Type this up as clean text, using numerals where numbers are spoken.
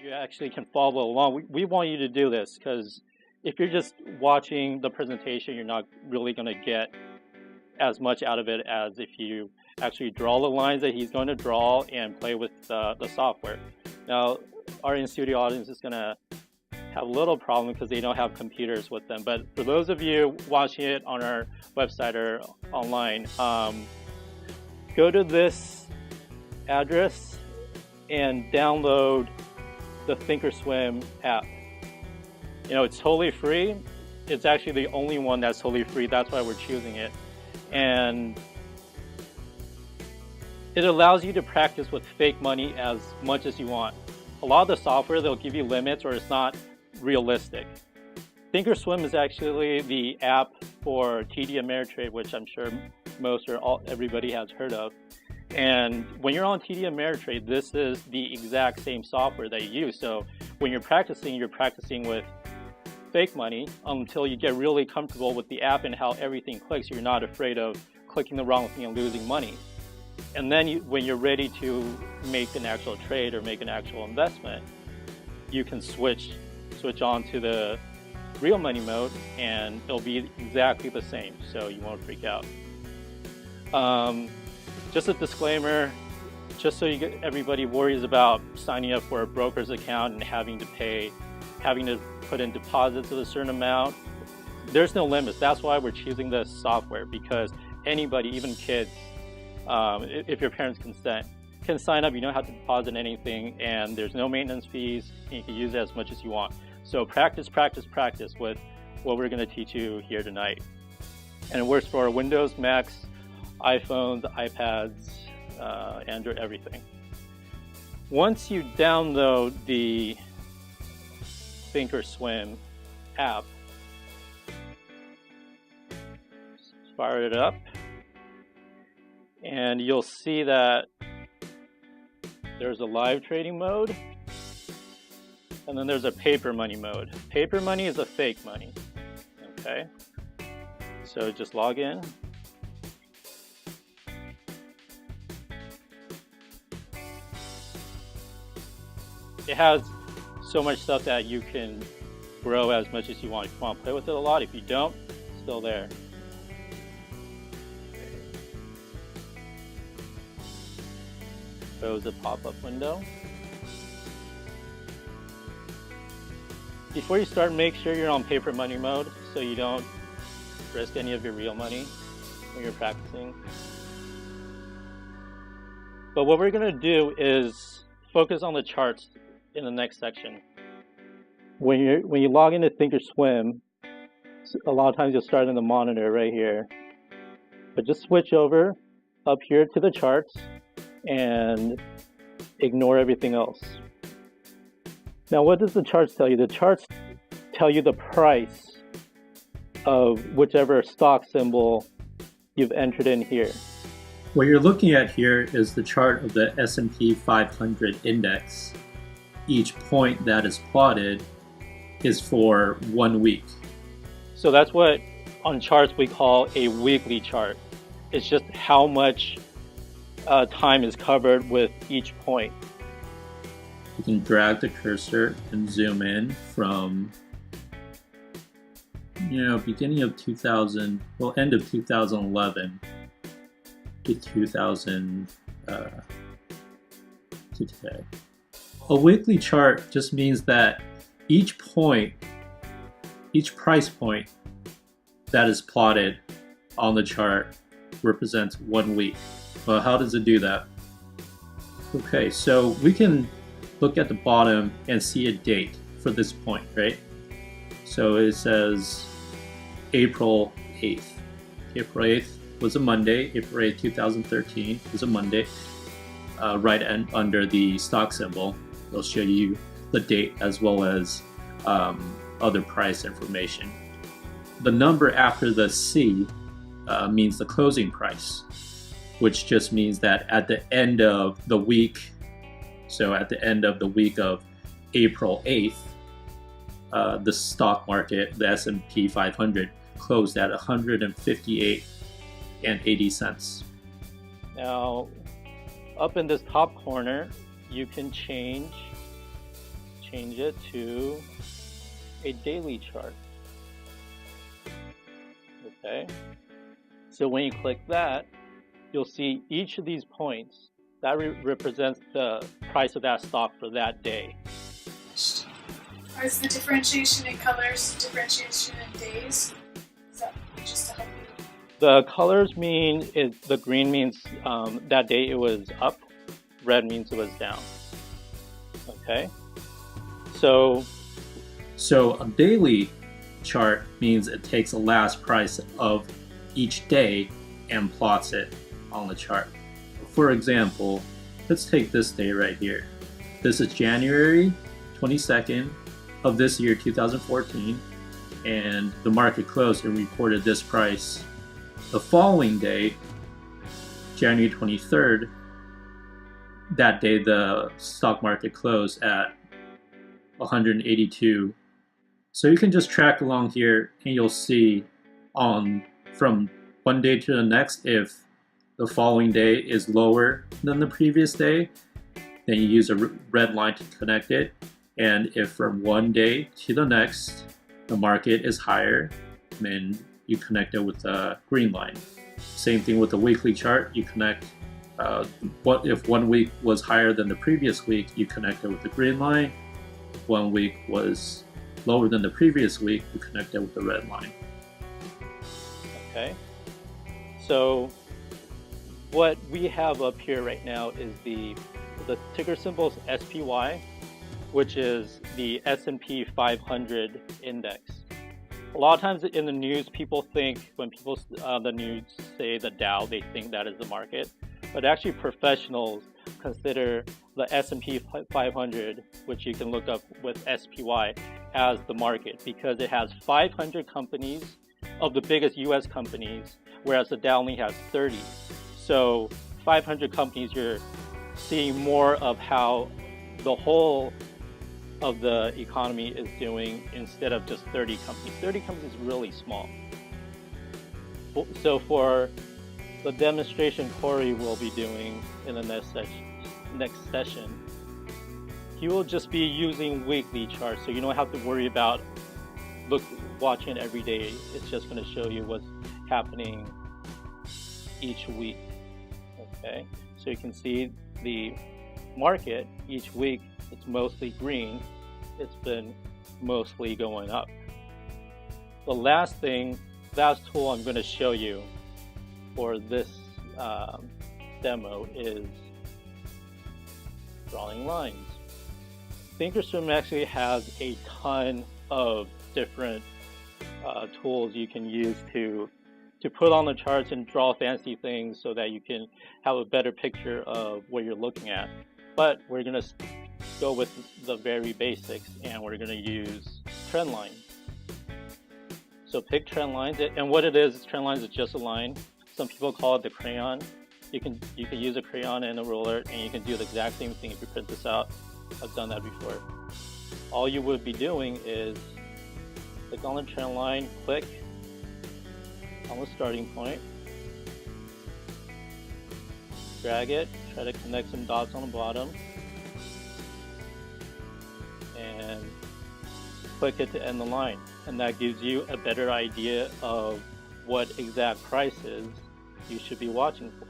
you actually can follow along. We want you to do this because if you're just watching the presentation, you're not really going to get as much out of it as if you actually draw the lines that he's going to draw and play with the software. Now, our in-studio audience is going to have a little problem because they don't have computers with them. But for those of you watching it on our website or online, go to this address and download the Thinkorswim app. You know, it's totally free. It's actually the only one that's totally free. That's why we're choosing it. And it allows you to practice with fake money as much as you want. A lot of the software, they'll give you limits or it's not realistic. Thinkorswim is actually the app for TD Ameritrade, which I'm sure most or everybody has heard of. And when you're on TD Ameritrade, this is the exact same software that you use. So when you're practicing with fake money until you get really comfortable with the app and how everything clicks. You're not afraid of clicking the wrong thing and losing money. And then when you're ready to make an actual trade or make an actual investment, you can switch on to the real money mode and it'll be exactly the same, so you won't freak out. Just a disclaimer, just so everybody worries about signing up for a broker's account and having to put in deposits of a certain amount. There's no limits. That's why we're choosing this software, because anybody, even kids, if your parents consent, can sign up. You don't have to deposit anything, and there's no maintenance fees, and you can use it as much as you want. So practice with what we're going to teach you here tonight. And it works for Windows, Macs, iPhones, iPads, Android, everything. Once you download the Thinkorswim app, fire it up, and you'll see that there's a live trading mode, and then there's a paper money mode. Paper money is a fake money, okay? So just log in. It has so much stuff that you can grow as much as you want. If you want to play with it a lot, if you don't, it's still there. Close the pop-up window. Before you start, make sure you're on paper money mode so you don't risk any of your real money when you're practicing. But what we're going to do is focus on the charts in the next section. When you log into Thinkorswim, a lot of times you'll start in the monitor right here. But just switch over up here to the charts and ignore everything else. Now, what does the charts tell you? The charts tell you the price of whichever stock symbol you've entered in here. What you're looking at here is the chart of the S&P 500 index. Each point that is plotted is for 1 week. So that's what on charts we call a weekly chart. It's just how much time is covered with each point. You can drag the cursor and zoom in from, beginning of 2000, well, end of 2011 to 2000 to today. A weekly chart just means that each price point that is plotted on the chart represents 1 week. Well, how does it do that? Okay, so we can look at the bottom and see a date for this point, right? So it says April 8th. April 8th was a Monday. April 8th, 2013 was a Monday. Right under the stock symbol, they'll show you the date as well as other price information. The number after the C means the closing price, which just means that at the end of the week, so at the end of the week of April 8th, the stock market, the S&P 500, closed at 158.80 cents. Now, up in this top corner, you can change change it to a daily chart. Okay, so when you click that, you'll see each of these points that represents the price of that stock for that day. Is the differentiation in colors differentiation in days? Is that just to help you? The colors mean the green means that day it was up, red means it was down. Okay, so a daily chart means it takes the last price of each day and plots it on the chart. For example, let's take this day right here. This is January 22nd of this year, 2014, and the market closed and reported this price. The following day, January 23rd, that day the stock market closed at 182. So you can just track along here and you'll see from one day to the next, if the following day is lower than the previous day, then you use a red line to connect it. And if from one day to the next, the market is higher, then you connect it with a green line. Same thing with the weekly chart. You connect if 1 week was higher than the previous week, you connect it with the green line. If 1 week was lower than the previous week, you connect it with the red line. Okay, so what we have up here right now is the ticker symbol is SPY, which is the S&P 500 index. A lot of times in the news, people think when the news say the Dow, they think that is the market. But actually professionals consider the S&P 500, which you can look up with SPY, as the market because it has 500 companies of the biggest US companies, whereas the Dow only has 30. So 500 companies, you're seeing more of how the whole of the economy is doing instead of just 30 companies. 30 companies is really small. So for the demonstration Corey will be doing in the next session, he will just be using weekly charts, so you don't have to worry about watching it every day. It's just going to show you what's happening each week. Okay, so you can see the market each week. It's mostly green. It's been mostly going up. The last tool I'm going to show you for this demo is drawing lines. Thinkorswim actually has a ton of different tools you can use to put on the charts and draw fancy things so that you can have a better picture of what you're looking at. But we're going to go with the very basics, and we're going to use trend lines. So pick trend lines, and what it is, trend lines is just a line. Some people call it the crayon. You can use a crayon and a ruler, and you can do the exact same thing if you print this out. I've done that before. All you would be doing is click on the trend line, click on the starting point, drag it, try to connect some dots on the bottom, and click it to end the line. And that gives you a better idea of what exact prices you should be watching for.